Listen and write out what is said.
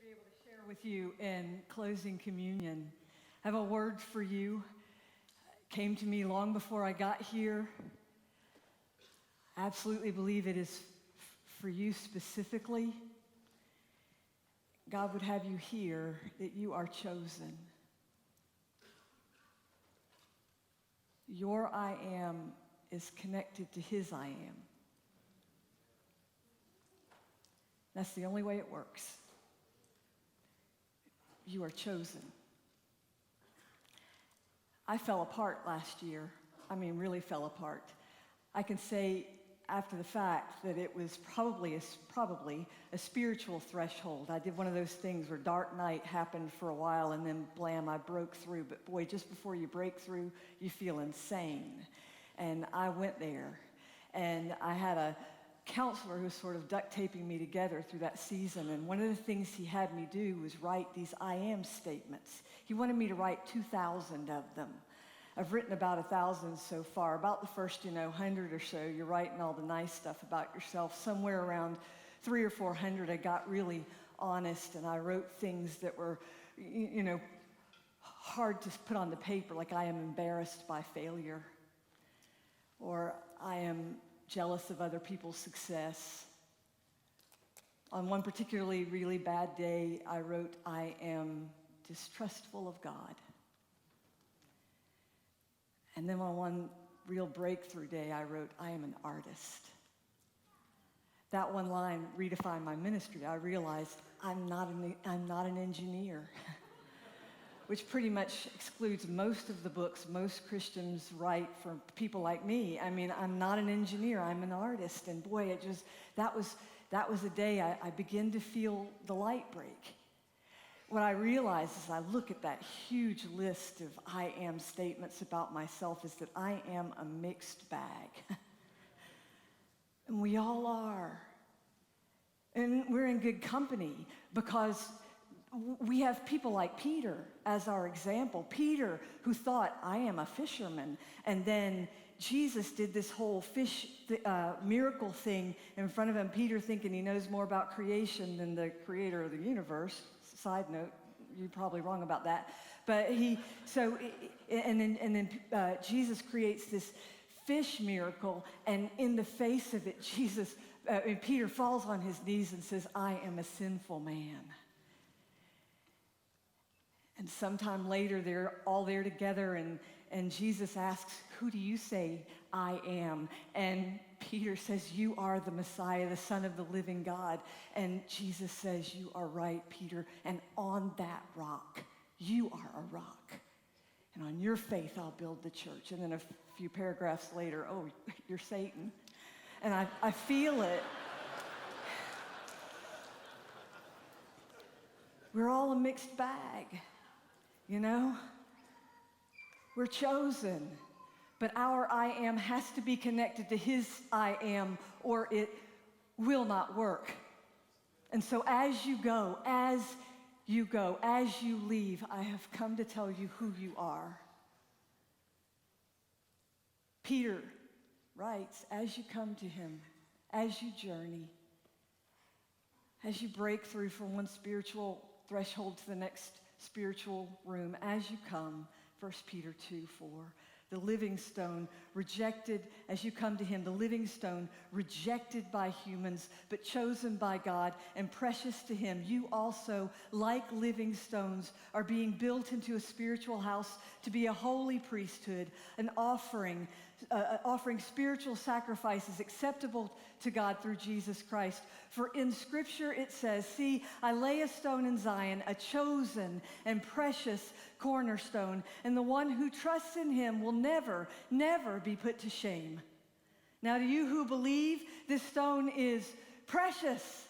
be able to share with you in closing communion. I have a word for you. It came to me long before I got here. I absolutely believe it is for you specifically. God would have you hear that you are chosen. Your I am is connected to his I am. That's the only way it works. You are chosen. I fell apart last year. I mean, really fell apart. I can say after the fact that it was probably a spiritual threshold. I did one of those things where dark night happened for a while and then blam, I broke through. But boy, just before you break through, you feel insane. And I went there, and I had a counselor who was sort of duct taping me together through that season. And one of the things he had me do was write these I am statements. He wanted me to write 2,000 of them. I've written about 1,000 so far. About the first, 100 or so, you're writing all the nice stuff about yourself. Somewhere around 300 or 400, I got really honest, and I wrote things that were, hard to put on the paper, like I am embarrassed by failure, or I am jealous of other people's success. On one particularly really bad day, I wrote, I am distrustful of God. And then on one real breakthrough day, I wrote, I am an artist. That one line redefined my ministry. I realized I'm not an engineer, which pretty much excludes most of the books most Christians write for people like me. I mean, I'm not an engineer, I'm an artist. And boy, that was a day I began to feel the light break. What I realized as I look at that huge list of I am statements about myself is that I am a mixed bag. And we all are. And we're in good company because we have people like Peter as our example. Peter, who thought, I am a fisherman. And then Jesus did this whole fish miracle thing in front of him. Peter thinking he knows more about creation than the creator of the universe. Side note, you're probably wrong about that. But then Jesus creates this fish miracle, and in the face of it, Peter falls on his knees and says, I am a sinful man. And sometime later, they're all there together, and Jesus asks, who do you say I am? And Peter says, you are the Messiah, the Son of the living God. And Jesus says, you are right, Peter, and on that rock, you are a rock. And on your faith, I'll build the church. And then a few paragraphs later, oh, you're Satan. And I feel it. We're all a mixed bag, We're chosen. But our I am has to be connected to his I am, or it will not work. And so as you go, as you leave, I have come to tell you who you are. Peter writes, as you come to him, as you journey, as you break through from one spiritual threshold to the next spiritual room, as you come, 1 Peter 2:4. The living stone, rejected as you come to him, the living stone, rejected by humans, but chosen by God and precious to him. You also, like living stones, are being built into a spiritual house to be a holy priesthood, an offering spiritual sacrifices acceptable to God through Jesus Christ. For in Scripture it says, see, I lay a stone in Zion, a chosen and precious cornerstone, and the one who trusts in him will never, never be put to shame. Now to you who believe, this stone is precious.